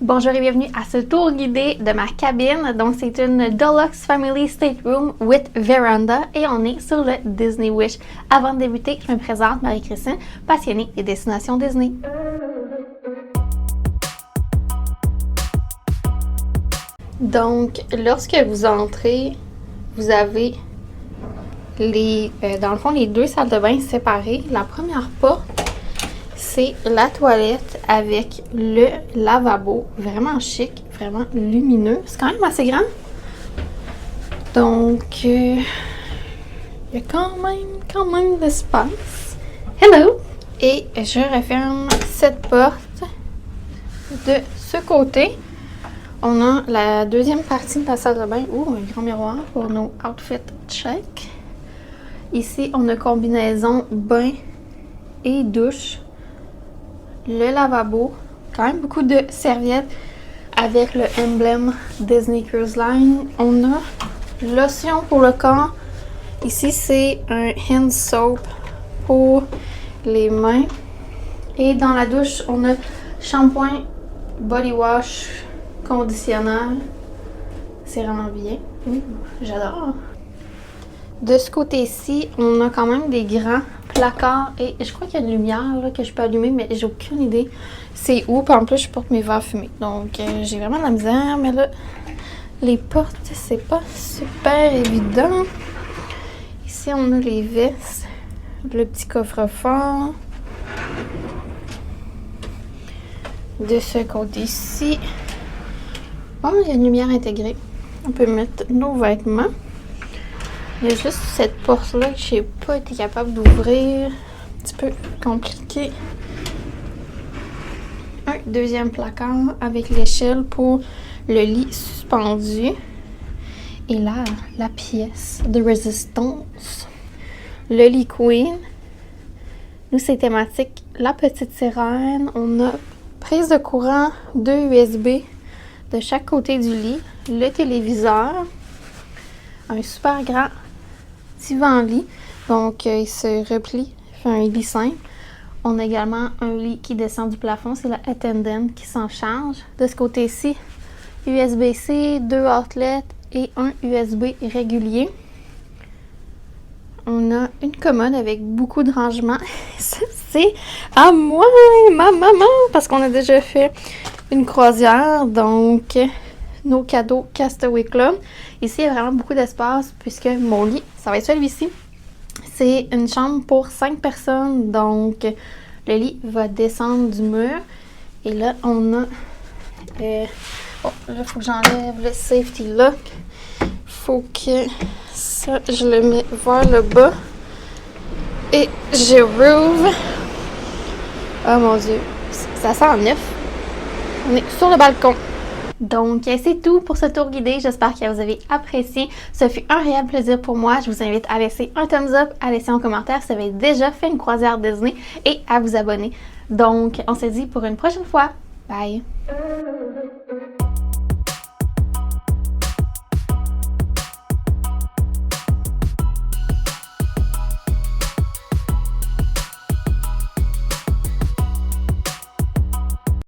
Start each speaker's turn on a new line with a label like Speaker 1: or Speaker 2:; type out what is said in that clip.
Speaker 1: Bonjour et bienvenue à ce tour guidé de ma cabine. Donc, c'est une Deluxe Family Stateroom with Veranda et on est sur le Disney Wish. Avant de débuter, je me présente, Marie-Christine, passionnée des destinations Disney. Donc, lorsque vous entrez, vous avez dans le fond, les deux salles de bain séparées. La première porte, c'est la toilette avec le lavabo. Vraiment chic, vraiment lumineux. C'est quand même assez grand. Donc, il y a quand même l'espace. Hello! Et je referme cette porte de ce côté. On a la deuxième partie de la salle de bain. Ouh, un grand miroir pour nos outfits check. Ici, on a combinaison bain et douche. Le lavabo. Quand même beaucoup de serviettes avec le emblème Disney Cruise Line. On a lotion pour le corps. Ici, c'est un hand soap pour les mains. Et dans la douche, on a shampoing, body wash, conditionneur. C'est vraiment bien. J'adore. De ce côté-ci, on a quand même des grands placards et je crois qu'il y a une lumière là, que je peux allumer, mais j'ai aucune idée c'est où. Puis en plus, je porte mes verres fumés. Donc, j'ai vraiment de la misère, mais là, les portes, c'est pas super évident. Ici, on a les vestes, le petit coffre-fort. De ce côté-ci, bon, il y a une lumière intégrée. On peut mettre nos vêtements. Il y a juste cette porte-là que je n'ai pas été capable d'ouvrir. Un petit peu compliqué. Un deuxième placard avec l'échelle pour le lit suspendu. Et là, la pièce de résistance. Le lit queen. Nous, c'est thématique la petite sirène. On a prise de courant, 2 USB de chaque côté du lit. Le téléviseur. Un super grand divan-lit. Donc, il se replie. Il fait un lit simple. On a également un lit qui descend du plafond. C'est la attendant qui s'en charge. De ce côté-ci, USB-C, 2 outlets et un USB régulier. On a une commode avec beaucoup de rangements. Ça, c'est à moi, ma maman, parce qu'on a déjà fait une croisière. Donc, nos cadeaux Castaway Club. Ici, il y a vraiment beaucoup d'espace puisque mon lit, ça va être celui-ci. C'est une chambre pour 5 personnes. Donc, le lit va descendre du mur. Et là, on a... là, il faut que j'enlève le safety lock. Faut que ça, je le mets vers le bas. Et je rouvre. Oh mon Dieu, ça sent neuf. On est sur le balcon. Donc, c'est tout pour ce tour guidé. J'espère que vous avez apprécié. Ce fut un réel plaisir pour moi. Je vous invite à laisser un thumbs up, à laisser un commentaire si vous avez déjà fait une croisière Disney et à vous abonner. Donc, on se dit pour une prochaine fois. Bye!